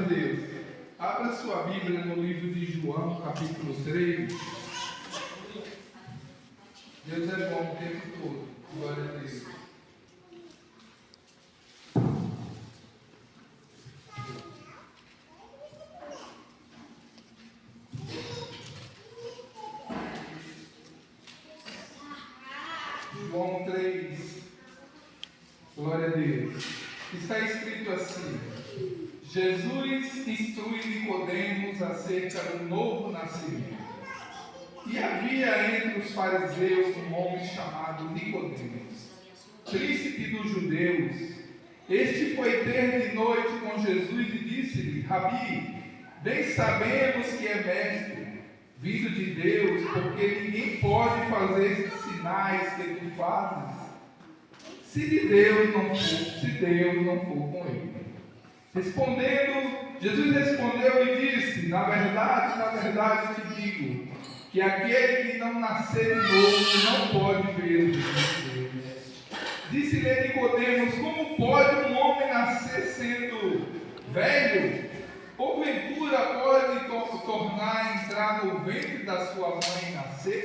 Deus. Abra sua Bíblia no livro de João, capítulo 3. Deus é bom o tempo todo. Glória a Deus. João 3. Glória a Deus. Está escrito assim: Jesus instrui Nicodemos acerca do novo nascimento. E havia entre os fariseus um homem chamado Nicodemos, príncipe dos judeus. Este foi ter de noite com Jesus e disse-lhe: Rabi, bem sabemos que é mestre, vindo de Deus, porque ninguém pode fazer esses sinais que tu fazes, se Deus não for com ele. Jesus respondeu e disse: na verdade te digo, que aquele que não nascer de novo não pode ver o reino de Deus. Disse-lhe Nicodemos: como pode um homem nascer sendo velho? Porventura pode tornar a entrar no ventre da sua mãe e nascer?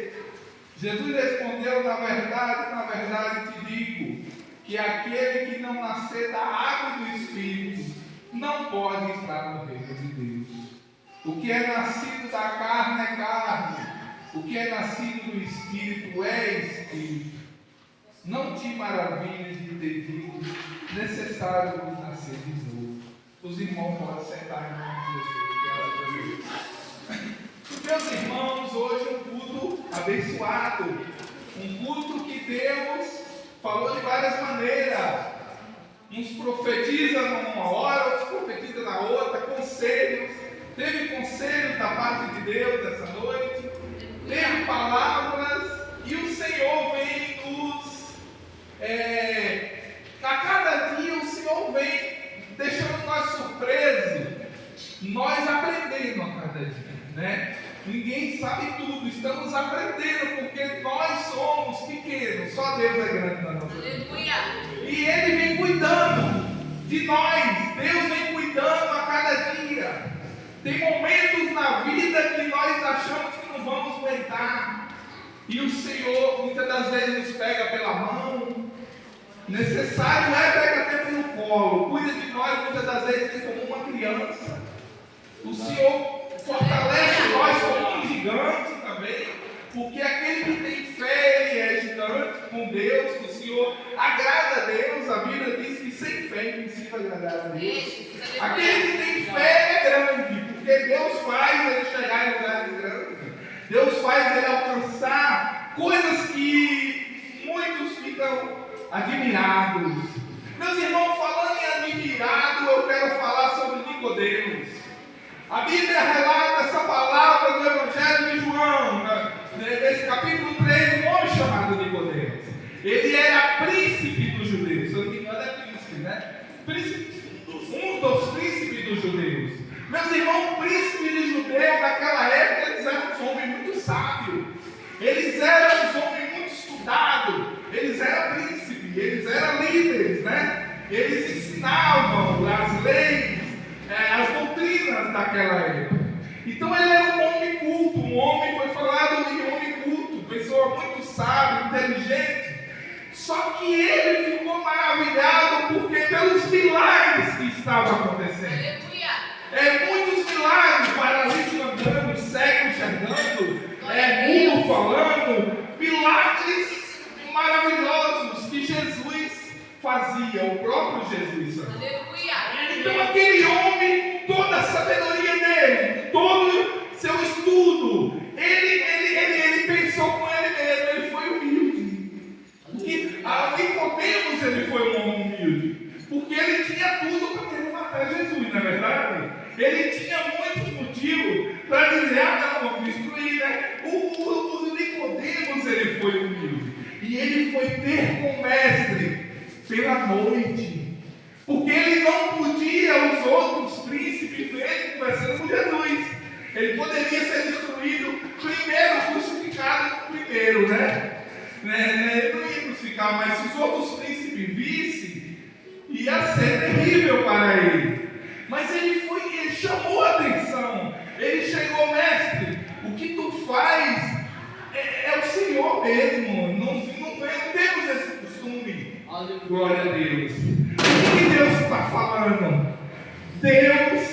Jesus respondeu: na verdade te digo, que aquele que não nascer da água e do Espírito não pode entrar no reino de Deus. O que é nascido da carne é carne, o que é nascido do Espírito é Espírito. Não te maravilhes de ter dito: necessário vos nascer de novo. Os irmãos podem sentar em nome de Jesus. Meus irmãos, hoje é um culto abençoado, um culto que Deus falou de várias maneiras. Uns profetizam numa hora, outros profetizam na outra, conselhos. Teve conselhos da parte de Deus essa noite, tem palavras, e o Senhor vem a cada dia o Senhor vem deixando nós surpresos, nós aprendendo a cada dia, né? Ninguém sabe tudo, estamos aprendendo, porque nós somos pequenos, só Deus é grande na nossa vida. E Ele vem cuidando de nós, Deus vem cuidando a cada dia. Tem momentos na vida que nós achamos que não vamos aguentar, e o Senhor muitas das vezes nos pega pela mão. Necessário é pegar até pelo colo, cuida de nós muitas das vezes como uma criança. O Senhor fortalece nós como um gigante também, porque aquele que tem fé, ele é gigante com Deus. O Senhor agrada a Deus. A Bíblia diz que sem fé é impossível agradar a Deus. Aquele que tem fé é grande, porque Deus faz ele chegar em lugares grandes. Deus faz ele alcançar coisas que muitos ficam admirados. Meus irmãos, falando em admirado, eu quero falar sobre Nicodemos. A Bíblia relata essa palavra do Evangelho de João, nesse capítulo 3, um homem chamado Nicodemos. Ele era príncipe dos judeus. Se eu não me engano, é príncipe, né? Um dos príncipes dos judeus. Meus irmãos, príncipes de judeu naquela época, eles eram uns homens muito sábios. Eles eram uns homens muito estudados. Eles eram príncipes, eles eram líderes, né? Eles ensinavam as leis, as doutrinas daquela época. Então ele era um homem culto, um homem, foi falado de homem culto, pessoa muito sábia, inteligente. Só que ele ficou maravilhado porque pelos milagres que estavam acontecendo. Muitos milagres, paralítico andando, cego enxergando, mudo falando, milagres maravilhosos que Jesus fazia, o próprio Jesus fazia. Então aquele homem, toda a sabedoria dele, todo seu estudo, ele pensou com ele mesmo, ele foi humilde. Porque a Nicodemos ele foi um homem humilde, porque ele tinha tudo para querer matar Jesus, não é verdade? Ele tinha muitos motivos para dizer: não, vamos destruir, né? O Nicodemos ele foi humilde, e ele foi ter com o mestre pela noite, porque ele não podia, os outros príncipes verem conversando com Jesus. Ele poderia ser destruído primeiro, crucificado primeiro, né? Ele não ia crucificar, mas se os outros príncipes vissem, ia ser terrível para ele. Mas ele Deus,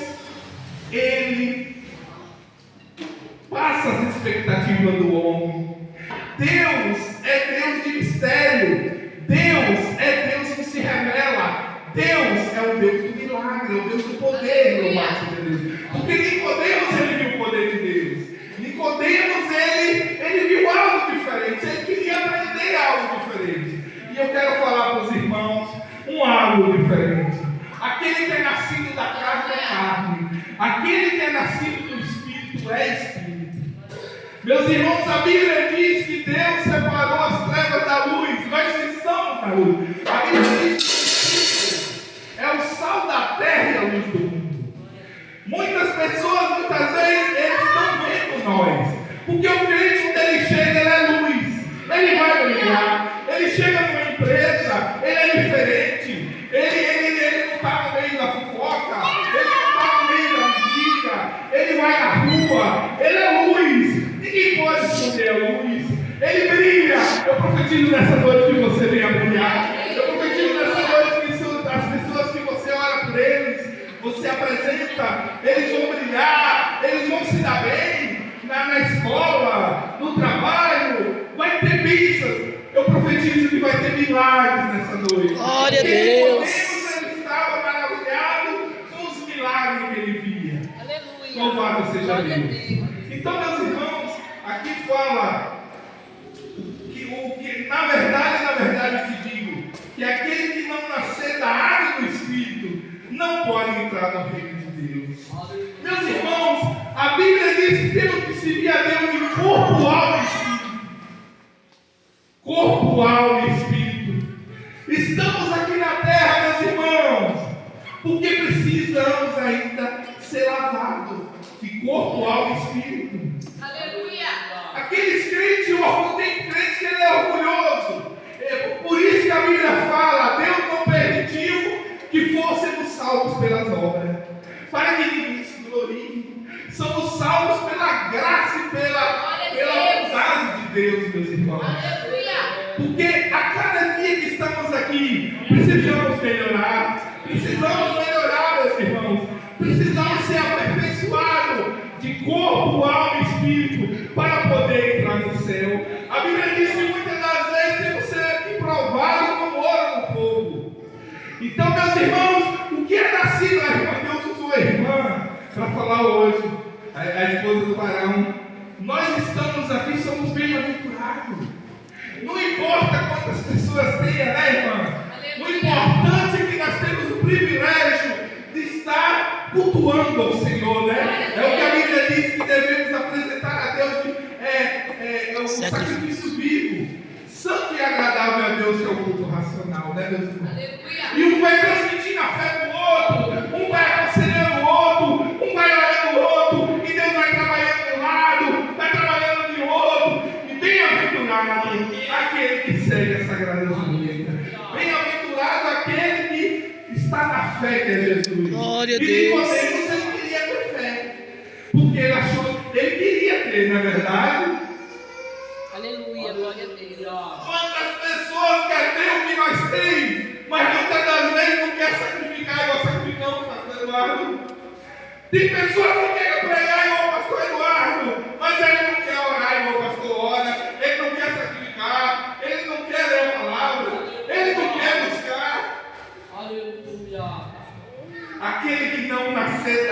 Ele passa as expectativas do homem. Deus é Deus de mistério. Deus é Deus que se revela. Deus é o Deus do milagre, é o Deus do poder, louvado seja Deus. Porque Nicodemos, ele viu o poder de Deus. Nicodemos, ele viu algo diferente. Ele queria aprender algo diferente. E eu quero falar para os irmãos algo diferente. Aquele que é nascido da carne é carne. Aquele que é nascido do Espírito é Espírito. Meus irmãos, a Bíblia diz que Deus separou as trevas da luz. Nós estamos na luz. A Bíblia diz que é o sal da terra e a luz do mundo. Muitas pessoas, muitas vezes, eles estão vendo nós. Porque o crente, quando ele chega, ele é luz. Ele vai brilhar. Ele chega numa empresa, ele é diferente. Ele não está no meio da fofoca. Ele não está no meio da mentira. Ele vai na rua. Ele é luz. Ninguém pode esconder a luz. Ele brilha. Eu profetizo nessa noite que você venha brilhar. Eu profetizo nessa noite que as pessoas que você ora por eles, você apresenta, eles vão brilhar, eles vão se dar bem na escola, no trabalho, vai ter bênçãos. Eu profetizo que vai ter milagres nessa noite. Glória a Deus. Ele estava maravilhado com os milagres que ele via. Aleluia. Louvado seja Deus. Então, meus irmãos, aqui fala que na verdade te digo, que aquele que não nascer da água do Espírito não pode entrar no reino de Deus. Meus irmãos, a Bíblia diz que temos que servir a Deus de corpo, alma e espírito. Corpo, alma e espírito. Estamos aqui na terra, meus irmãos, porque precisamos ainda ser lavados de corpo, alma e espírito. Aleluia. Aqueles crentes, tem crente que ele é orgulhoso. Por isso que a Bíblia fala, Deus não permitiu que fôssemos salvos pelas obras, para que ninguém se glorie. Somos salvos pela graça e pela bondade de Deus, meus irmãos. Aleluia. Porque a cada dia que estamos aqui, precisamos melhorar. Precisamos melhorar, meus irmãos. Precisamos ser aperfeiçoados de corpo, alma e espírito para poder entrar no céu. A Bíblia diz que muitas das vezes temos que ser provados como ouro no fogo. Então, meus irmãos, o que é nascido, a irmã, Deus usou a irmã para falar hoje, a esposa do varão. Nós estamos aqui, somos bem-aventurados. Não importa quantas pessoas tenha, né, irmã? O importante é que nós temos o privilégio de estar cultuando ao Senhor, né? É o que a Bíblia diz que devemos apresentar a Deus, é um sacrifício vivo, santo e agradável a Deus, que é o culto racional, né, meus irmãos? E um vai transmitindo a fé do outro, um vai aconselhando o outro, um vai orando o outro, e Deus vai trabalhando de um lado, vai trabalhando de outro, e bem-aventurado aquele que segue a Sagrada Escritura. Bem-aventurado aquele que está na fé, que é Jesus. Glória a E Deus. Nicodemos, ele queria ter fé, porque ele queria ter, na verdade. Aleluia, glória a Deus. Quantas pessoas querem ter o que nós temos, mas muitas das vezes não quer sacrificar igual sacrificamos, pastor Eduardo. Tem pessoas que querem pregar igual o pastor Eduardo, mas ele não quer orar igual o pastor ora, ele não quer sacrificar, ele não quer ler a palavra, ele não quer buscar. Aleluia. Aquele que não nascer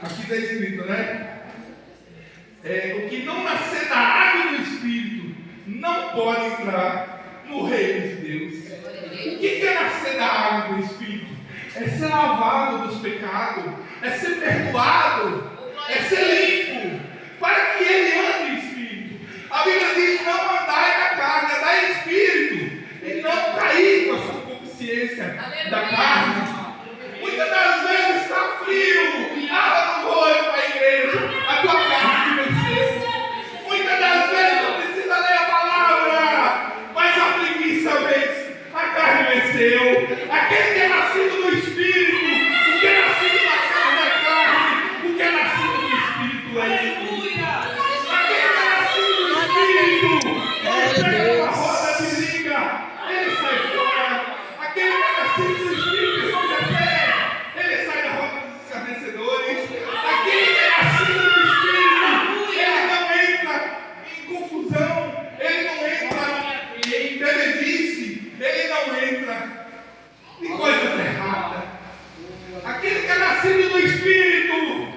aqui está escrito, né? O que não nascer da água do Espírito não pode entrar no reino de Deus. O que é nascer da água do Espírito? É ser lavado dos pecados, é ser perdoado, é ser limpo, para que ele ande em Espírito. A Bíblia diz: não andai na carne, andai em Espírito, e não cair com essa consciência da carne. Muitas das vezes está frio, não vou ir para a igreja, a tua carne te venceu. Muitas das vezes não precisa ler a palavra, mas a preguiça vence, a carne venceu. Aquele que é nascido do Espírito, o que é nascido da carne, nascido do Espírito,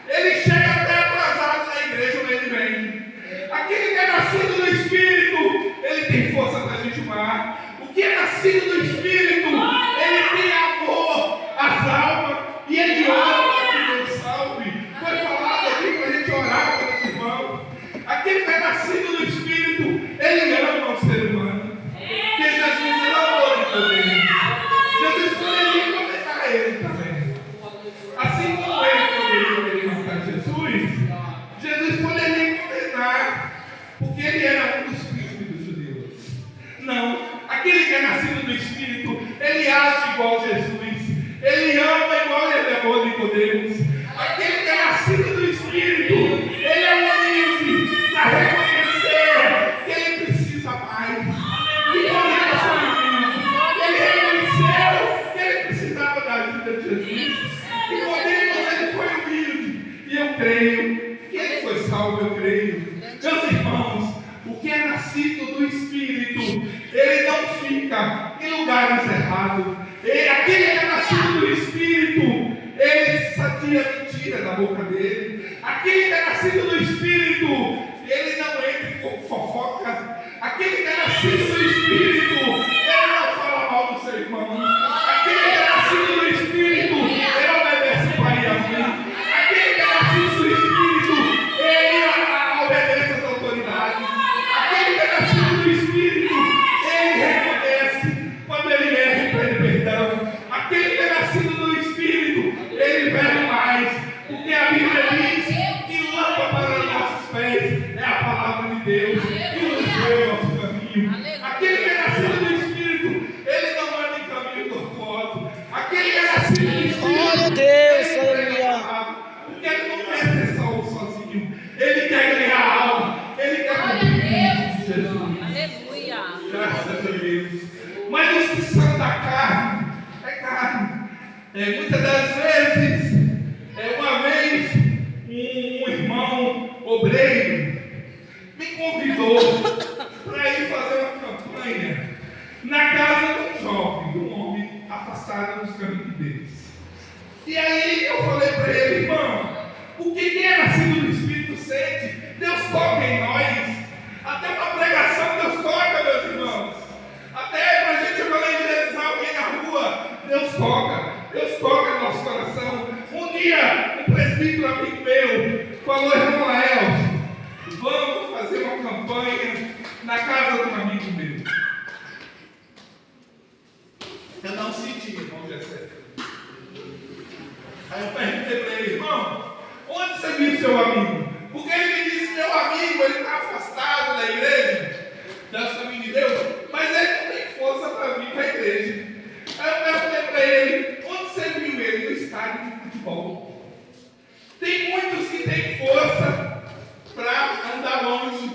ele chega até atrasado na igreja, mas ele vem. Aquele que é nascido do Espírito, ele tem força para jejuar. O que é nascido do Espírito, ele tem amor às almas e ele ora para que Deus salve. Foi falado aqui para a gente orar para os irmãos. Aquele que é nascido do Espírito, ele ama o ser humano. Porque Jesus é amor de poder. Jesus poderia condenar ele também. Assim como ele poderia matar Jesus, Jesus poderia condenar, porque ele era um dos príncipes dos judeus. Não, aquele que é nascido do Espírito, ele age igual a Jesus, ele ama igual ele amou Nicodemos. Aquele que é nascido do Espírito, ele é humilde para reconhecer que ele precisa mais. Nicodemos foi humilde, ele reconheceu que ele precisava da ajuda de Jesus. Nicodemos, ele foi humilde, e eu creio que ele foi salvo, eu creio. Meus irmãos, o que é nascido do Espírito, ele não fica em lugares errados. Aquele que é nascido do Espírito, ele satia mentira da boca dele. Aquele que é nascido do Espírito, ele não entra com fofoca. Aquele que é nascido do Espírito, ele não fala mal do seu irmão. Aquele que é nascido do Espírito, ele obedece pai e a mãe. Aquele que é nascido do Espírito, ele obedece às autoridades. Aquele que é nascido do Espírito, ele reconhece quando ele erra e pede perdão. Aquele que é nascido do Espírito, ele pede mais, porque a Bíblia diz que lâmpada para os nossos pés é a palavra de Deus e nos leva ao nosso caminho. Aquele que é nascido do Espírito, ele não anda em caminho tortuoso. Aquele que é nascido do Espírito, glória a Deus, ele aleluia. porque ele não quer ser salvo sozinho, ele quer ganhar alma, ele quer Jesus. Aleluia. Graças a Deus. Mas os que são da carne, é carne. Muitas das vezes, uma vez, um irmão obreiro me convidou para ir fazer uma campanha na casa de um jovem, de um homem afastado dos caminhos de Deus. E aí eu falei para ele, irmão, o que quem é nascido do Espírito sente, Deus toca em nós. Até uma pregação Deus toca, meus irmãos. Até para a gente evangelizar alguém na rua, Deus toca no nosso coração. Um dia, um presbítero amigo meu falou, irmão Lael, vamos fazer uma campanha na casa de um amigo meu. Eu não senti, irmão Jessé. Aí eu perguntei para ele, irmão, onde você viu seu amigo? Porque ele me disse, meu amigo, ele está afastado da igreja, das caminhos de Deus, mas ele não tem força para vir para a igreja. Aí eu perguntei para ele, onde você viu ele? No estádio de futebol. Tem muitos que têm força para andar longe,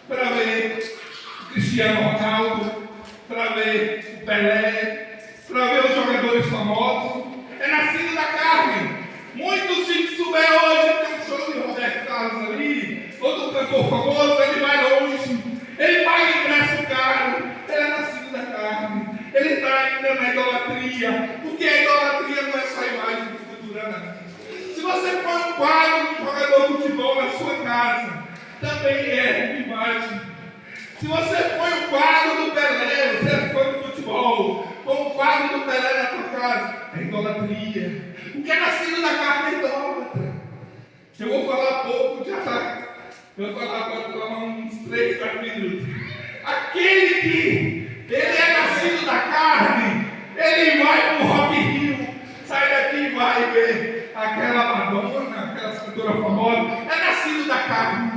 para ver o Cristiano Ronaldo, para ver o Pelé, para ver os jogadores famosos. É nascido da carne. Muitos se souber hoje, tem um show de Roberto Carlos ali, todo cantor famoso, ele vai longe, ele paga ingresso caro, ele é nascido da carne, ele está ainda na idolatria, porque a idolatria não é só imagem de escultura, não. Se você põe um quadro de um jogador de futebol na sua casa, também é imagem. Se você põe um quadro do Pelé, você é fã de futebol, põe um quadro do Pelé na tua casa, é idolatria. O que é nascido da carne é idólatra. Eu vou falar pouco, já está. Eu vou falar uns 3, 4 minutos. Aquele que ele é nascido da carne, ele vai para o Rock in Rio, sai daqui e vai ver aquela Madonna, aquela cantora famosa, é nascido da carne.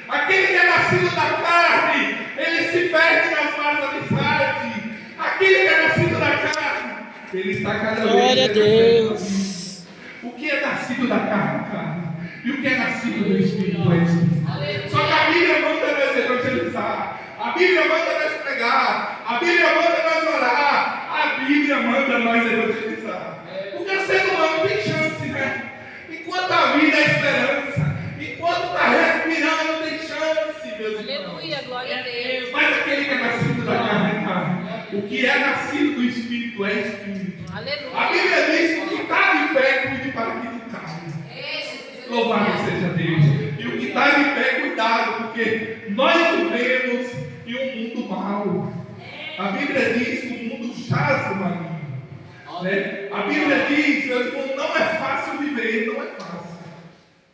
Aquele que é nascido da carne, ele se perde nas más amizades. Aquele que é nascido da carne, ele está cada vez. Glória a Deus. O que é nascido da carne, carne. E o que é nascido do Espírito é Espírito. Só que a Bíblia manda nós evangelizar. A Bíblia manda nós pregar. A Bíblia manda nós orar. A Bíblia manda nós evangelizar. Porque o ser humano tem chance, né? Enquanto a vida é esperança, enquanto está respirando, tem chance, meus irmãos. Aleluia, glória a Deus. Mas aquele que é nascido da carne é carne. O que é nascido do Espírito é Espírito. Aleluia. A Bíblia diz que o que está de pé cuide para Louvado seja Deus. E o que está de pé, cuidado, porque nós vivemos em um mundo mau. A Bíblia diz que o mundo jaz do maligno. Né? A Bíblia diz, meu irmão, não é fácil viver, não é fácil.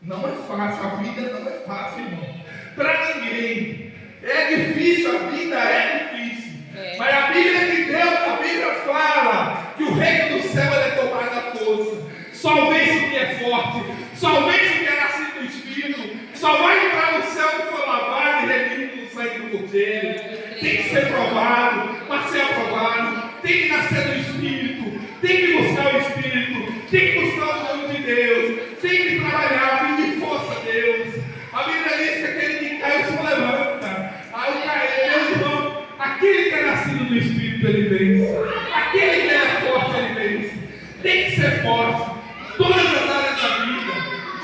Não é fácil, a vida não é fácil, irmão. Para ninguém. É difícil, a vida é difícil. Mas a Bíblia de Deus, a Bíblia fala que o reino do céu é tomado à força. Só vence o que é forte, só vence o que é nascido do Espírito, só vai entrar no céu que foi lavado e redimido no sangue do Cordeiro. Tem que ser provado, para ser aprovado, tem que nascer do Espírito, tem que buscar o Espírito, tem que buscar o nome de Deus, tem que trabalhar, pedir força a Deus. A Bíblia diz que aquele que caiu se levanta. Aí o cair, meu irmão, aquele que é nascido do Espírito, ele vence. Aquele que é forte, ele vence. Tem que ser forte. Todas as áreas da vida,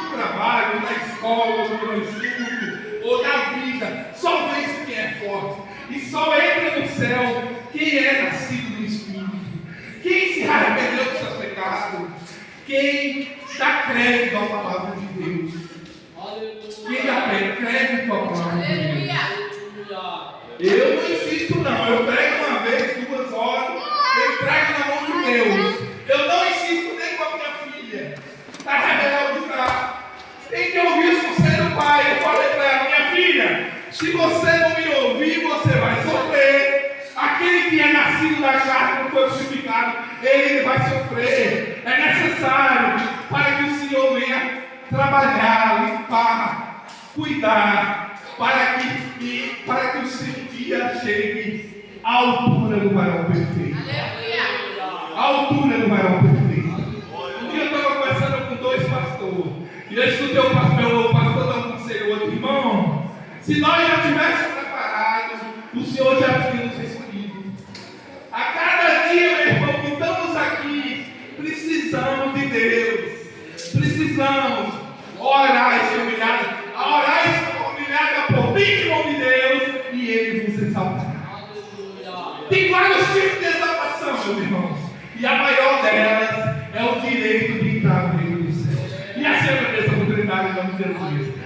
no trabalho, na escola, no estudo, ou na vida, só vence quem é forte. E só entra no céu quem é nascido do Espírito. Quem se arrependeu dos seus pecados. Quem dá crédito à palavra de Deus. Quem dá crédito à palavra de Deus. Eu não insisto não. Eu prego uma vez, 2 horas, eu prego na mão de Deus. Eu não insisto nem com a minha filha. Está rebelde lá. Tem que ouvir os conselhos do pai. Eu falei para ela, minha filha, se você não me ouvir, você vai sofrer. Aquele que é nascido da carne, não foi crucificado, ele vai sofrer. É necessário para que o Senhor venha trabalhar, limpar, cuidar, para que o seu dia chegue à altura do varão perfeito. À altura do varão perfeito. Um dia eu estava conversando com 2 pastores, e eu escutei o pastor dar um conselho outro, irmão, se nós já tivéssemos preparados, o Senhor já tinha nos recebido. A cada dia, meu irmão, que estamos aqui, precisamos de Deus. Precisamos orar e ser humilhado. A orar e ser humilhado por mim, em nome de Deus, e Ele vos exaltará. Tem vários tipos de exaltação, meus irmãos. E a maior delas é o direito de entrar no reino do céu. E assim é a oportunidade em nome de Jesus.